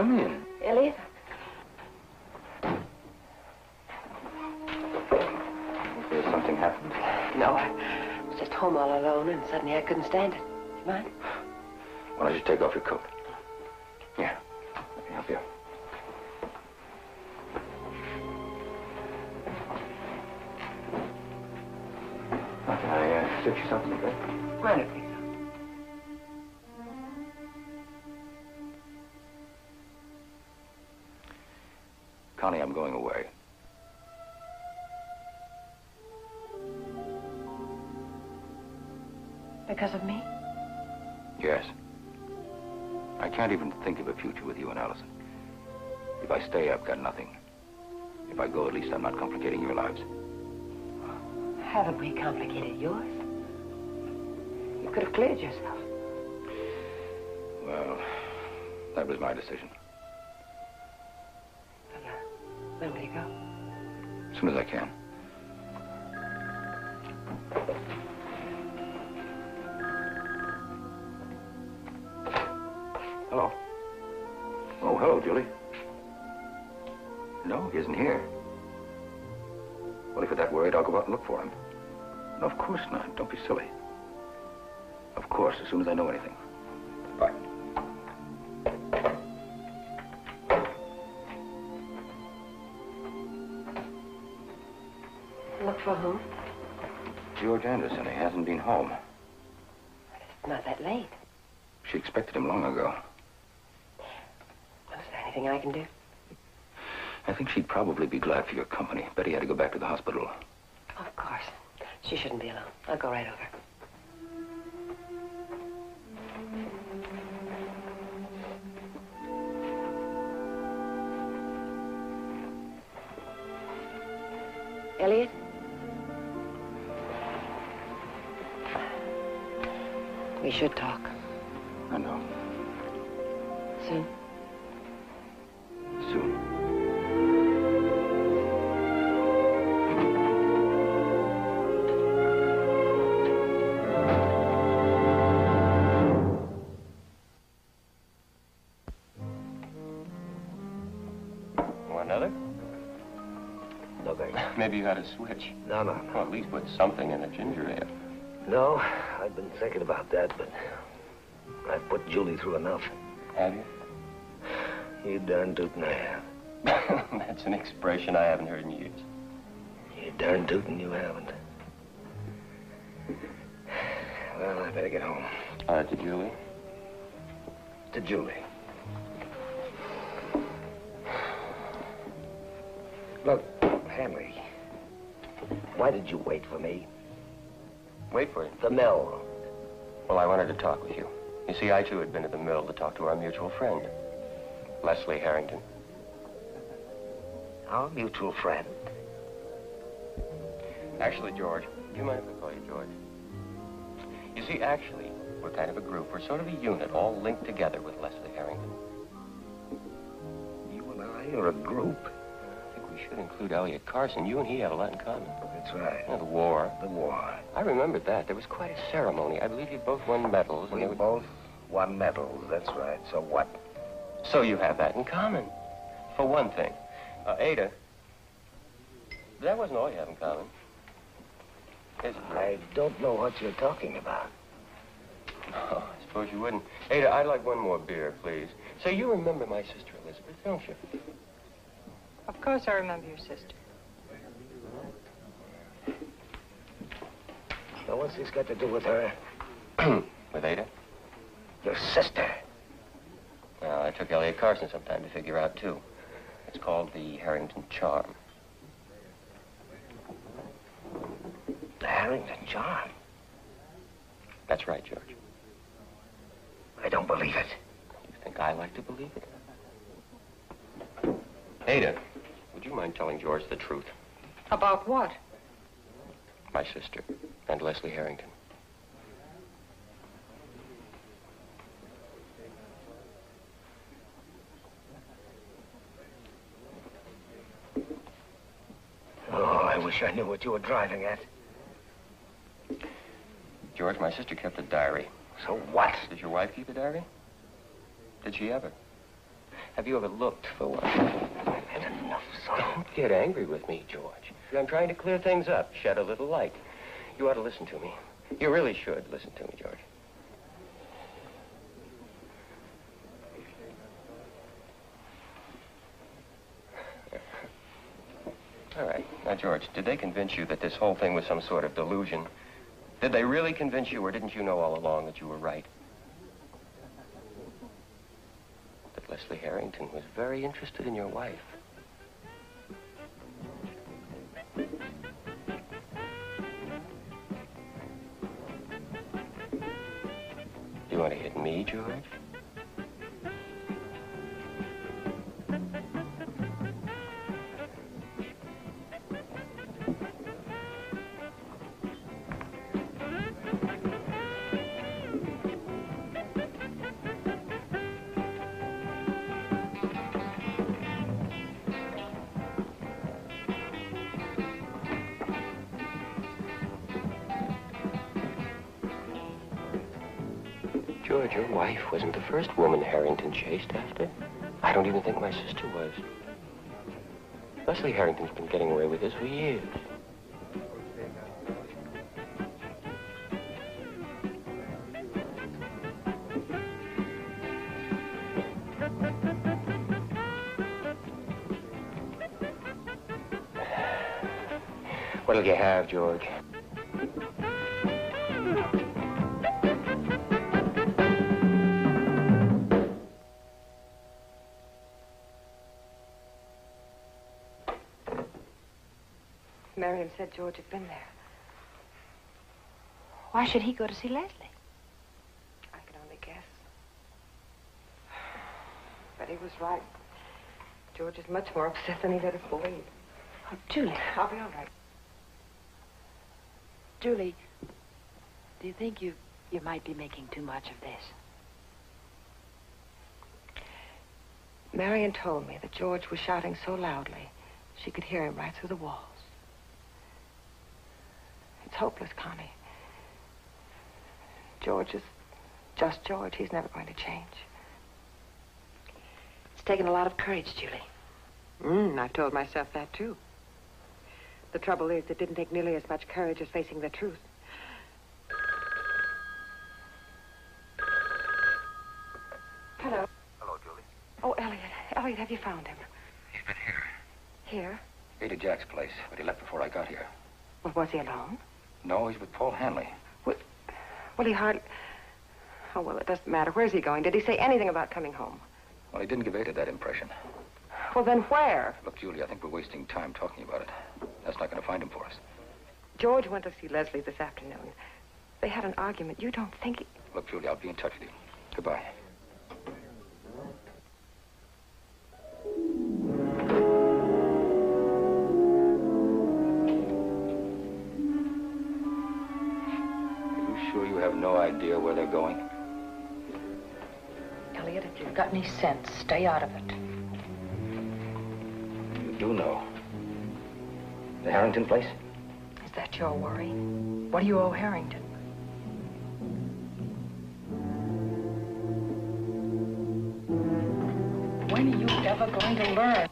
Come in. Elliot? There's something happened. No, I was just home all alone, and suddenly I couldn't stand it. Do you mind? Why don't you take off your coat? Here, let me help you. Can I fix you something, okay? Mind it, please. Connie, I'm going away. Because of me? Yes. I can't even think of a future with you and Allison. If I stay, I've got nothing. If I go, at least I'm not complicating your lives. Haven't we complicated yours? You could have cleared yourself. Well, that was my decision. When will you go? As soon as I can. Hello. Oh, hello, Julie. No, he isn't here. Well, if you're that worried, I'll go out and look for him. No, of course not. Don't be silly. Of course, as soon as I know anything. Bye. Look for whom? George Anderson. He hasn't been home. It's not that late. She expected him long ago. Well, is there anything I can do? I think she'd probably be glad for your company. Betty had to go back to the hospital. Of course. She shouldn't be alone. I'll go right over. Elliot? We should talk. I know. Soon? Soon. Want another? No, thanks. Maybe you got a switch. No. Well, at least put something in a ginger ale. No, I've been thinking about that, but I've put Julie through enough. Have you? You darn tootin' I have. That's an expression I haven't heard in years. You darn tootin' you haven't. Well, I better get home. To Julie? To Julie. Look, Henry, why did you wait for me? Wait for you. The mill. Well, I wanted to talk with you. You see, I, too, had been to the mill to talk to our mutual friend, Leslie Harrington. Our mutual friend? Actually, George, do you mind if I call you George? You see, actually, we're kind of a group. We're sort of a unit, all linked together with Leslie Harrington. You and I are a group. I think we should include Elliot Carson. You and he have a lot in common. That's right. The war. The war. I remembered that. There was quite a ceremony. I believe you both won medals. We both won medals. That's right. So what? So you have that in common. For one thing. Ada, that wasn't all you have in common. Is it? I don't know what you're talking about. Oh, I suppose you wouldn't. Ada, I'd like one more beer, please. Say, you remember my sister Elizabeth, don't you? Of course I remember your sister. Now, what's this got to do with her? With Ada? Your sister. Well, it took Elliot Carson some time to figure out, too. It's called the Harrington Charm. The Harrington Charm? That's right, George. I don't believe it. You think I like to believe it? Ada, would you mind telling George the truth? About what? My sister and Leslie Harrington. Oh, I wish I knew what you were driving at. George, my sister kept a diary. So what? Did your wife keep a diary? Did she ever? Have you ever looked for one? I've had enough, son. Don't get angry with me, George. I'm trying to clear things up, shed a little light. You ought to listen to me. You really should listen to me, George. All right. Now, George, did they convince you that this whole thing was some sort of delusion? Did they really convince you, or didn't you know all along that you were right? That Leslie Harrington was very interested in your wife. You want to hit me, George? George, your wife wasn't the first woman Harrington chased after. I don't even think my sister was. Leslie Harrington's been getting away with this for years. What'll you have, George? Miriam said George had been there. Why should he go to see Leslie? I could only guess. But he was right. George is much more upset than he let us believe. Oh, Julie, I'll be all right. Julie, do you think you might be making too much of this? Marion told me that George was shouting so loudly she could hear him right through the walls. It's hopeless, Connie. George is just George. He's never going to change. It's taken a lot of courage, Julie. I've told myself that, too. The trouble is, it didn't take nearly as much courage as facing the truth. Hello. Hello, Julie. Oh, Elliot. Elliot, have you found him? He's been here. Here? Ate at Jack's place, but he left before I got here. Well, was he alone? No, he's with Paul Hanley. Well, he hardly... Oh, well, it doesn't matter. Where's he going? Did he say anything about coming home? Well, he didn't give Ada that impression. Well, then where? Look, Julie, I think we're wasting time talking about it. That's not going to find him for us. George went to see Leslie this afternoon. They had an argument. You don't think he... Look, Julie, I'll be in touch with you. Goodbye. Are you sure you have no idea where they're going? Elliot, if you've got any sense, stay out of it. You do know. The Harrington place? Is that your worry? What do you owe Harrington? When are you ever going to learn?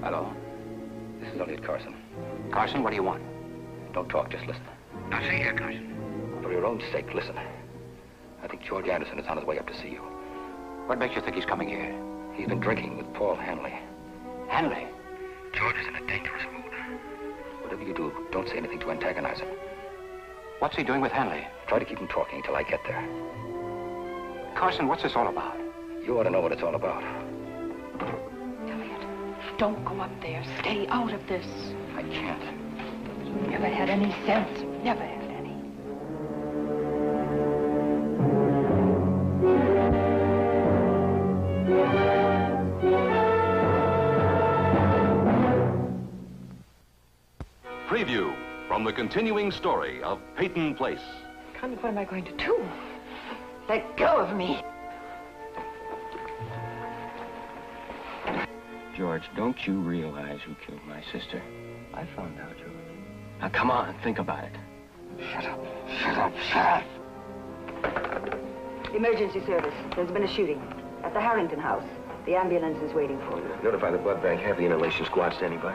Hello. This is Elliot Carson. Carson, what do you want? Don't talk, just listen. Now, see here, Carson. For your own sake, listen. I think George Anderson is on his way up to see you. What makes you think he's coming here? He's been drinking with Paul Hanley. Hanley? George is in a dangerous mood. Whatever you do, don't say anything to antagonize him. What's he doing with Hanley? Try to keep him talking until I get there. Carson, what's this all about? You ought to know what it's all about. Elliot, don't go up there. Stay out of this. I can't. You never had any sense. Never had any. Preview from the continuing story of Peyton Place. Connie, what am I going to do? Let go of me. George, don't you realize who killed my sister? I found out, George. Now, come on, think about it. Shut up. Shut up. Shut up. Emergency service. There's been a shooting at the Harrington house. The ambulance is waiting for you. Notify the blood bank. Have the inhalation squad standing by.